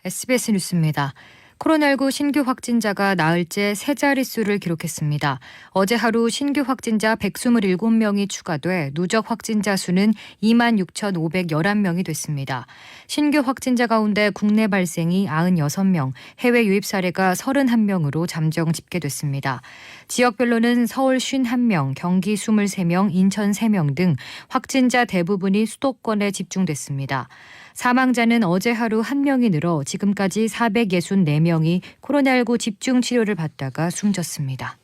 SBS 뉴스입니다. 코로나19 신규 확진자가 나흘째 세 자릿수를 기록했습니다. 어제 하루 신규 확진자 127명이 추가돼 누적 확진자 수는 26,511명이 됐습니다. 신규 확진자 가운데 국내 발생이 96명, 해외 유입 사례가 31명으로 잠정 집계됐습니다. 지역별로는 서울 51명, 경기 23명, 인천 3명 등 확진자 대부분이 수도권에 집중됐습니다. 사망자는 어제 하루 1명이 늘어 지금까지 464명이 코로나19 집중 치료를 받다가 숨졌습니다.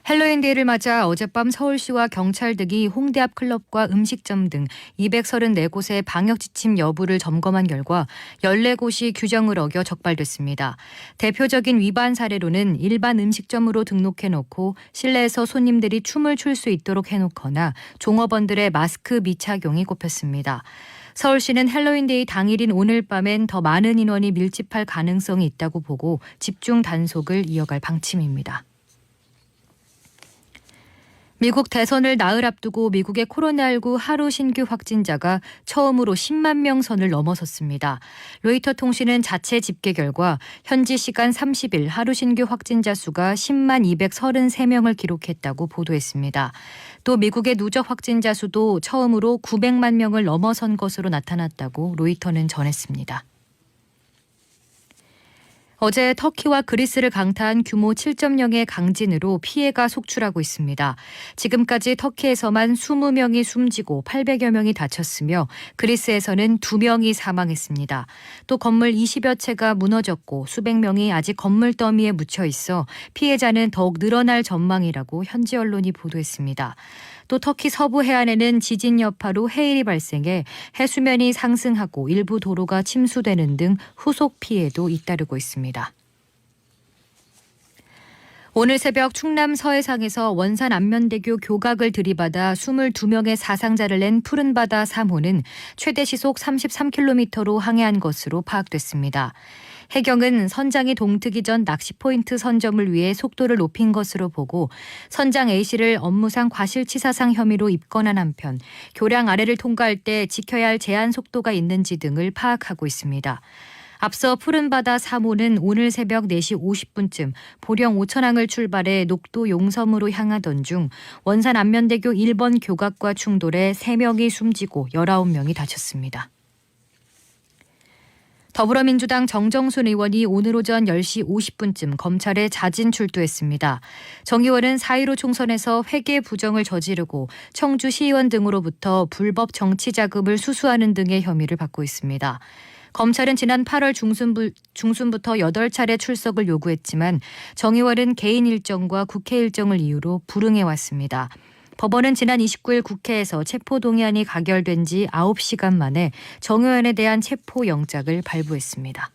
헬로윈데이를 맞아 어젯밤 서울시와 경찰 등이 홍대 앞 클럽과 음식점 등 234곳의 방역 지침 여부를 점검한 결과 14곳이 규정을 어겨 적발됐습니다. 대표적인 위반 사례로는 일반 음식점으로 등록해놓고 실내에서 손님들이 춤을 출 수 있도록 해놓거나 종업원들의 마스크 미착용이 꼽혔습니다. 서울시는 헬로윈데이 당일인 오늘 밤엔 더 많은 인원이 밀집할 가능성이 있다고 보고 집중 단속을 이어갈 방침입니다. 미국 대선을 나흘 앞두고 미국의 코로나19 하루 신규 확진자가 처음으로 10만 명 선을 넘어섰습니다. 로이터 통신은 자체 집계 결과 현지 시간 30일 하루 신규 확진자 수가 10만 233명을 기록했다고 보도했습니다. 또 미국의 누적 확진자 수도 처음으로 900만 명을 넘어선 것으로 나타났다고 로이터는 전했습니다. 어제 터키와 그리스를 강타한 규모 7.0의 강진으로 피해가 속출하고 있습니다. 지금까지 터키에서만 20명이 숨지고 800여 명이 다쳤으며 그리스에서는 2명이 사망했습니다. 또 건물 20여 채가 무너졌고 수백 명이 아직 건물 더미에 묻혀 있어 피해자는 더욱 늘어날 전망이라고 현지 언론이 보도했습니다. 또 터키 서부 해안에는 지진 여파로 해일이 발생해 해수면이 상승하고 일부 도로가 침수되는 등 후속 피해도 잇따르고 있습니다. 오늘 새벽 충남 서해상에서 원산 안면대교 교각을 들이받아 22명의 사상자를 낸 푸른바다 3호는 최대 시속 33km로 항해한 것으로 파악됐습니다. 해경은 선장이 동트기 전 낚시 포인트 선점을 위해 속도를 높인 것으로 보고 선장 A씨를 업무상 과실치사상 혐의로 입건한 한편 교량 아래를 통과할 때 지켜야 할 제한 속도가 있는지 등을 파악하고 있습니다. 앞서 푸른바다 3호는 오늘 새벽 4시 50분쯤 보령 오천항을 출발해 녹도 용섬으로 향하던 중 원산 안면대교 1번 교각과 충돌해 3명이 숨지고 19명이 다쳤습니다. 더불어민주당 정정순 의원이 오늘 오전 10시 50분쯤 검찰에 자진 출두했습니다. 정 의원은 4.15 총선에서 회계 부정을 저지르고 청주 시의원 등으로부터 불법 정치 자금을 수수하는 등의 혐의를 받고 있습니다. 검찰은 지난 8월 중순부터 8차례 출석을 요구했지만 정 의원은 개인 일정과 국회 일정을 이유로 불응해왔습니다. 법원은 지난 29일 국회에서 체포동의안이 가결된 지 9시간 만에 정 의원에 대한 체포영장을 발부했습니다.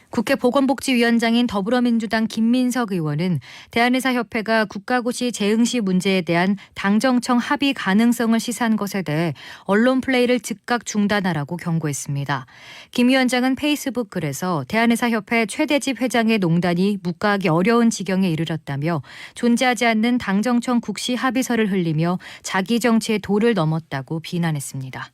국회 보건복지위원장인 더불어민주당 김민석 의원은 대한의사협회가 국가고시 재응시 문제에 대한 당정청 합의 가능성을 시사한 것에 대해 언론 플레이를 즉각 중단하라고 경고했습니다. 김 위원장은 페이스북 글에서 대한의사협회 최대집 회장의 농단이 묵과하기 어려운 지경에 이르렀다며 존재하지 않는 당정청 국시 합의서를 흘리며 자기 정치의 도를 넘었다고 비난했습니다.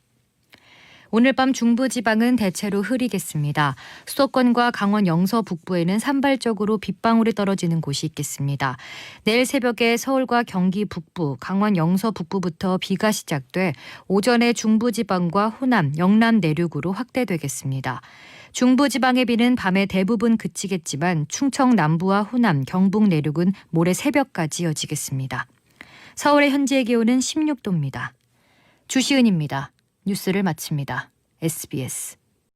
오늘 밤 중부지방은 대체로 흐리겠습니다. 수도권과 강원 영서 북부에는 산발적으로 빗방울이 떨어지는 곳이 있겠습니다. 내일 새벽에 서울과 경기 북부, 강원 영서 북부부터 비가 시작돼 오전에 중부지방과 호남, 영남 내륙으로 확대되겠습니다. 중부지방의 비는 밤에 대부분 그치겠지만 충청 남부와 호남, 경북 내륙은 모레 새벽까지 이어지겠습니다. 서울의 현재의 기온은 16도입니다. 주시은입니다. 뉴스를 마칩니다. SBS